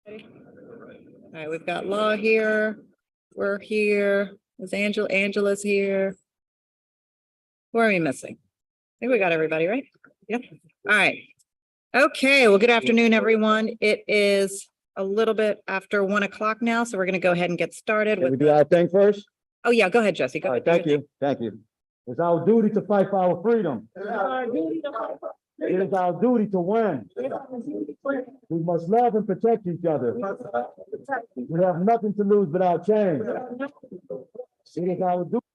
All right, we've got Law here. We're here. Is Angela's here? Who are we missing? I think we got everybody, right? Yep. All right. Okay, well, good afternoon, everyone. It is a little bit after 1 o'clock now, so we're going to go ahead and get started Can we with. do our thing first? Oh, yeah, go ahead, Jesse. Go All ahead. right, thank you, thank you. It's our duty to fight for our freedom. It is our duty to win. We must love and protect each other. We have nothing to lose but our change. It is our duty.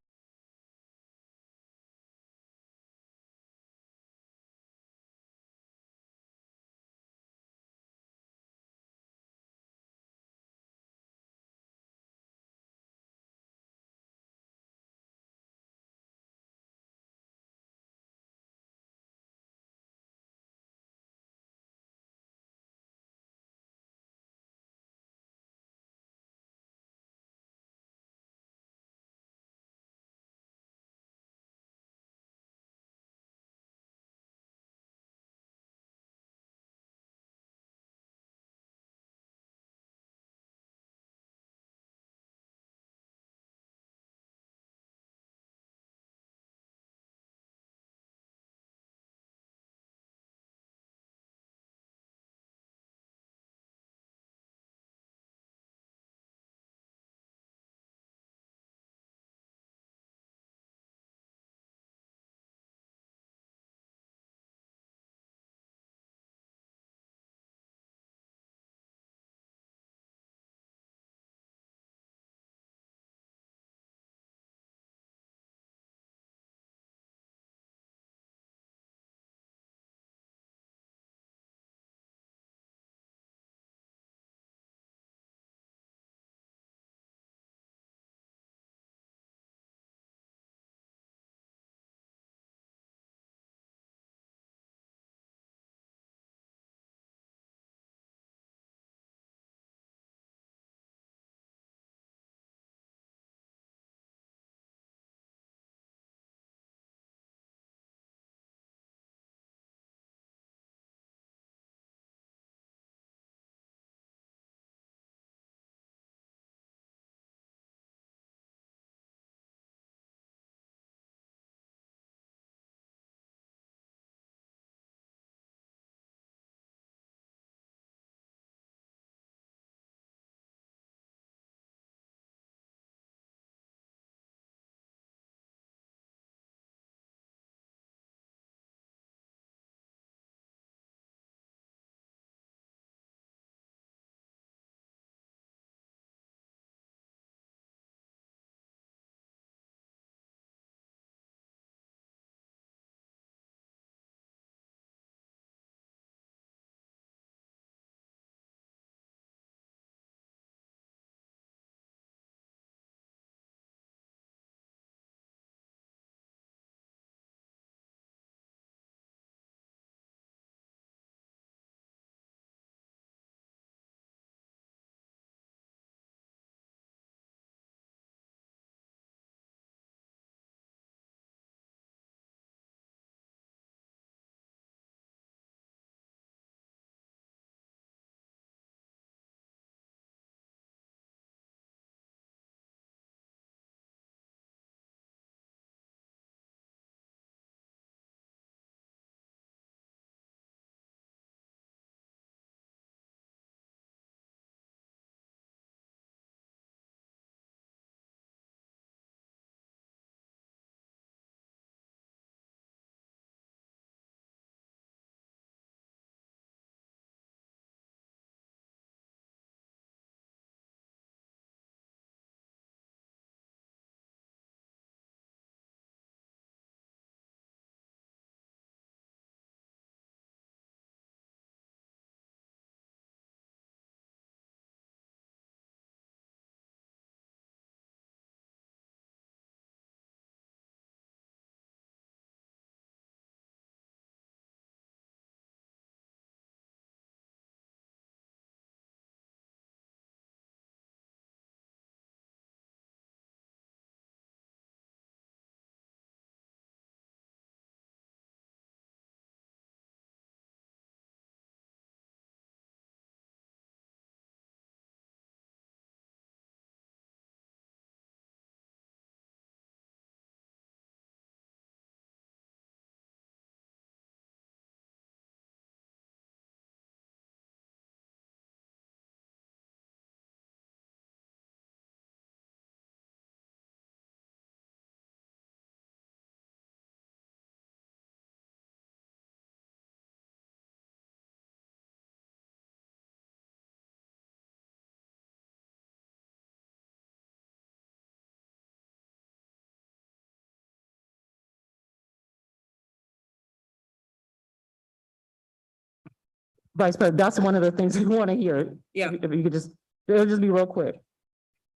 Vice President, that's one of the things we want to hear. Yeah. If you could just, it'll just be real quick.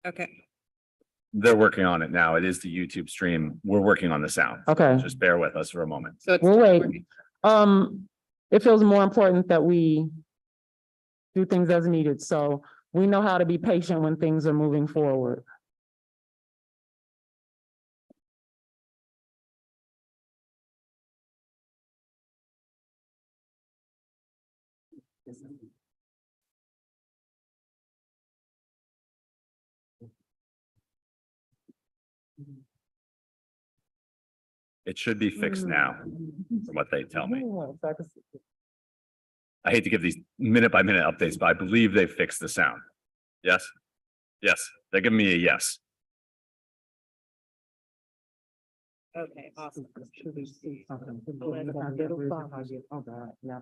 Okay, They're working on it now. It is the YouTube stream. We're working on the sound. Okay, Just bear with us for a moment. so it's. we'll wait. It feels more important that we do things as needed, so we know how to be patient when things are moving forward. It should be fixed now, from what they tell me. I hate to give these minute by minute updates, but I believe they fixed the sound. Yes? Yes, they're giving me a yes. Okay, awesome. Yeah.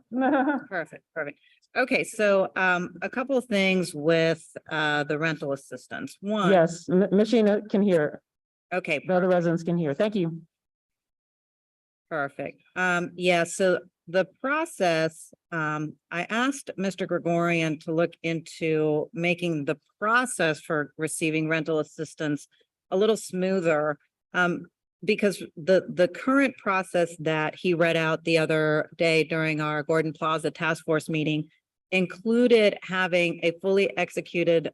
Perfect, perfect. Okay, so a couple of things with the rental assistance. One. Yes, Ms. Sheena can hear, Okay, the other residents can hear. Thank you. perfect. Yeah, so the process, I asked Mr. Gregorian to look into making the process for receiving rental assistance a little smoother. Because the current process that he read out the other day during our Gordon Plaza Task Force meeting included having a fully executed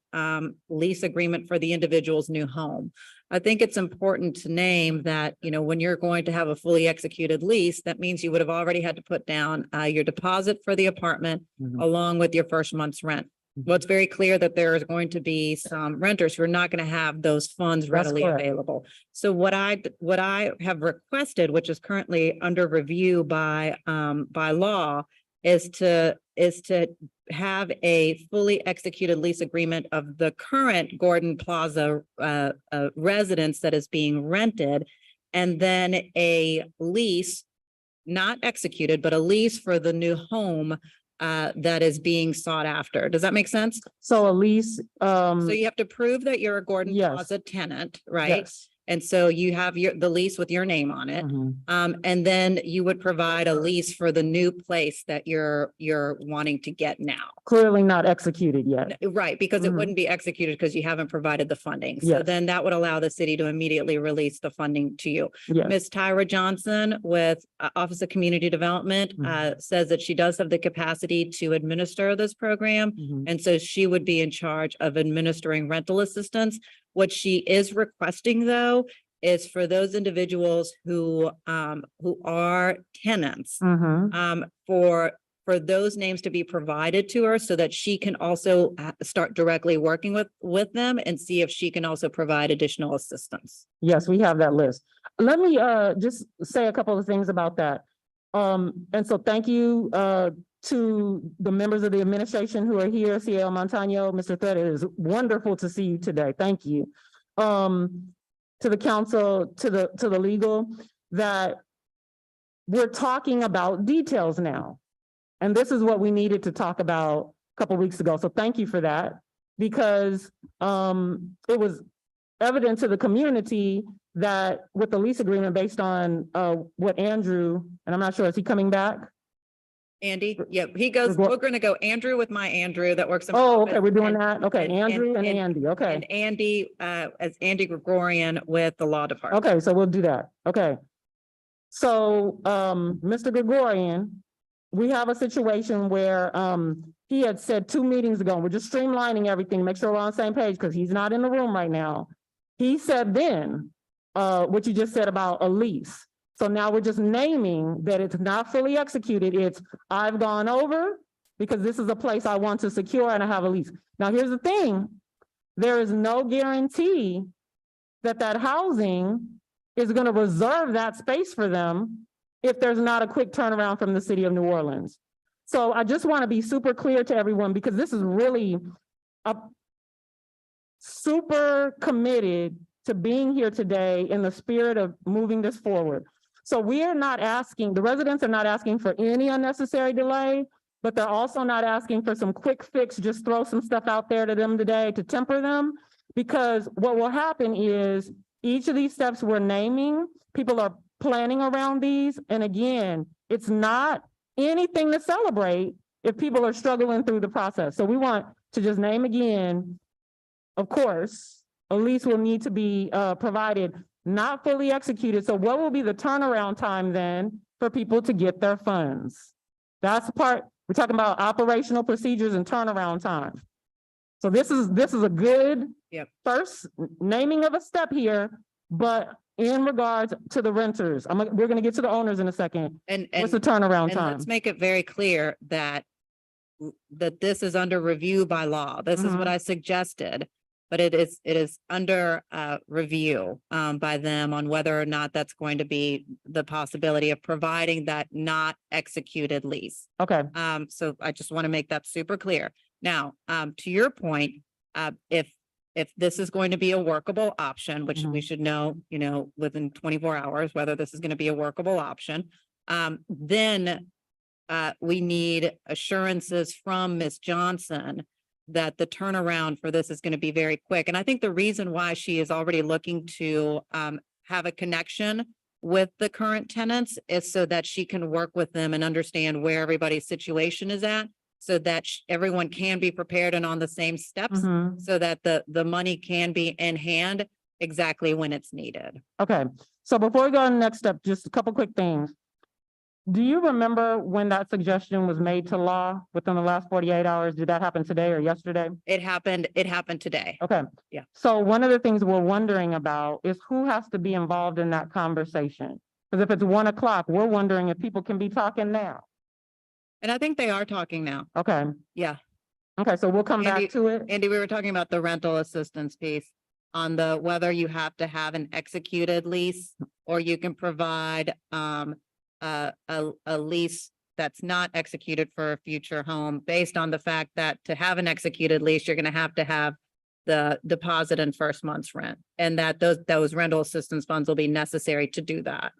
lease agreement for the individual's new home. I think it's important to name that, you know, when you're going to have a fully executed lease, that means you would have already had to put down your deposit for the apartment Mhm. along with your first month's rent. Well, it's very clear that there is going to be some renters who are not going to have those funds That's readily correct. available. So what I have requested, which is currently under review by law, is to have a fully executed lease agreement of the current Gordon Plaza residence that is being rented, and then a lease, not executed, but a lease for the new home that is being sought after. Does that make sense? So a lease, So you have to prove that you're a Gordon yes. Plaza tenant, right? yes. And so you have the lease with your name on it. Mhm. And then you would provide a lease for the new place that you're wanting to get now. Clearly not executed yet. Right, because it Mhm. wouldn't be executed because you haven't provided the funding. So Yes. then that would allow the city to immediately release the funding to you. Yes, Ms. Tyra Johnson with Office of Community Development says that she does have the capacity to administer this program. Mhm. And so she would be in charge of administering rental assistance. What she is requesting, though, is for those individuals who are tenants, Mhm. for those names to be provided to her so that she can also start directly working with them and see if she can also provide additional assistance. Yes, we have that list. Let me just say a couple of things about that. And so thank you to the members of the administration who are here, CL Montano, Mr. Thread. It is wonderful to see you today. Thank you. To the council, to the legal, that we're talking about details now. And this is what we needed to talk about a couple weeks ago. So thank you for that, because it was evident to the community that with the lease agreement based on what Andrew, and I'm not sure, is he coming back? Andy, yeah, he goes, we're going to go Andrew with my Andrew that works. in my Oh, office, okay, we're doing and- that. Okay, Andrew and Andy, okay. And Andy, as Andy Gregorian with the law department. Okay, so we'll do that. Okay. So, Mr. Gregorian, we have a situation where, he had said 2 meetings ago, and we're just streamlining everything, make sure we're on the same page, because he's not in the room right now. He said then, what you just said about a lease. So now we're just naming that it's not fully executed. It's, I've gone over because this is a place I want to secure and I have a lease. Now, here's the thing. There is no guarantee that that housing is going to reserve that space for them if there's not a quick turnaround from the city of New Orleans. So I just want to be super clear to everyone, because this is really a super committed to being here today in the spirit of moving this forward. So we are not asking, the residents are not asking for any unnecessary delay, but they're also not asking for some quick fix, just throw some stuff out there to them today to temper them. Because what will happen is each of these steps we're naming, people are planning around these. And again, it's not anything to celebrate if people are struggling through the process. So we want to just name again, of course, a lease will need to be provided, not fully executed. So what will be the turnaround time then for people to get their funds? That's the part, we're talking about operational procedures and turnaround time. So this is a good Yep. first naming of a step here, but in regards to the renters, we're gonna get to the owners in a second. And, What's the and, turnaround and time? let's make it very clear that this is under review by law. This is what I suggested. But it is under review by them on whether or not that's going to be the possibility of providing that not executed lease. Okay, So I just want to make that super clear. Now, to your point, if this is going to be a workable option, which we should know, within 24 hours, whether this is going to be a workable option, then we need assurances from Ms. Johnson that the turnaround for this is going to be very quick. And I think the reason why she is already looking to have a connection with the current tenants is so that she can work with them and understand where everybody's situation is at, so that everyone can be prepared and on the same steps, so that the money can be in hand exactly when it's needed. okay. So before we go on the next step, just a couple quick things. Do you remember when that suggestion was made to law within the last 48 hours? Did that happen today or yesterday? It happened today. Okay. Yeah. So one of the things we're wondering about is who has to be involved in that conversation? Because if it's 1 o'clock, we're wondering if people can be talking now. And I think they are talking now. Okay. Yeah. Okay, so we'll come Andy- back to it. Andy, we were talking about the rental assistance piece on the whether you have to have an executed lease or you can provide a lease that's not executed for a future home based on the fact that to have an executed lease, you're going to have the deposit and first month's rent, and that those rental assistance funds will be necessary to do that.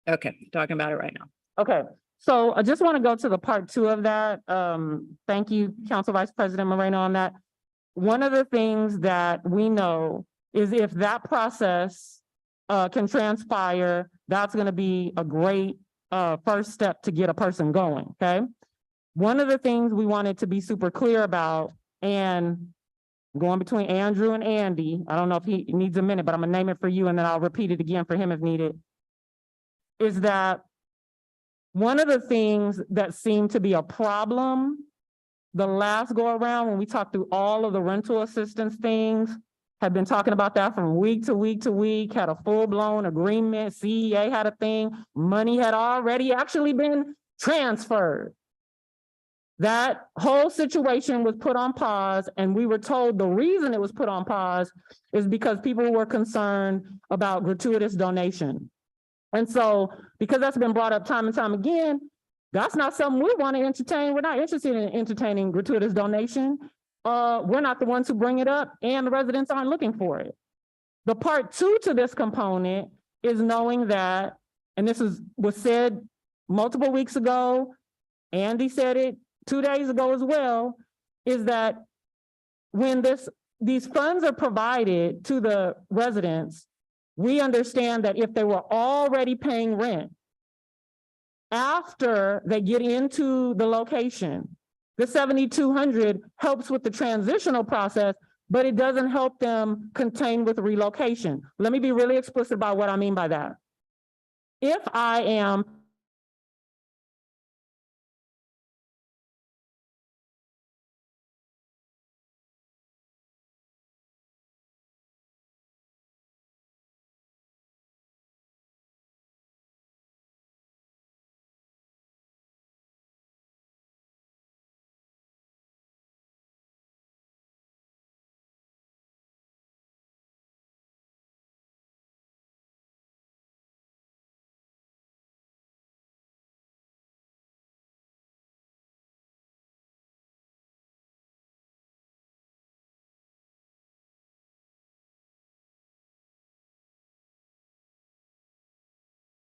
Okay, talking about it right now. Okay, so I just want to go to the part 2 of that. Thank you, Council Vice President Moreno, on that. One of the things that we know is if that process can transpire, that's going to be a great first step to get a person going, okay? One of the things we wanted to be super clear about, and going between Andrew and Andy, I don't know if he needs a minute, but I'm gonna name it for you and then I'll repeat it again for him if needed, is that one of the things that seemed to be a problem the last go around when we talked through all of the rental assistance things, had been talking about that from week to week to week, had a full-blown agreement, CEA had a thing, money had already actually been transferred. That whole situation was put on pause, and we were told the reason it was put on pause is because people were concerned about gratuitous donation. And so, because that's been brought up time and time again, that's not something we want to entertain. We're not interested in entertaining gratuitous donation. We're not the ones who bring it up, and the residents aren't looking for it. The part 2 to this component is knowing that, and this was said multiple weeks ago, Andy said it 2 days ago as well, is that when these funds are provided to the residents, we understand that if they were already paying rent, after they get into the location, the 7,200 helps with the transitional process, but it doesn't help them contain with relocation. Let me be really explicit about what I mean by that. If I am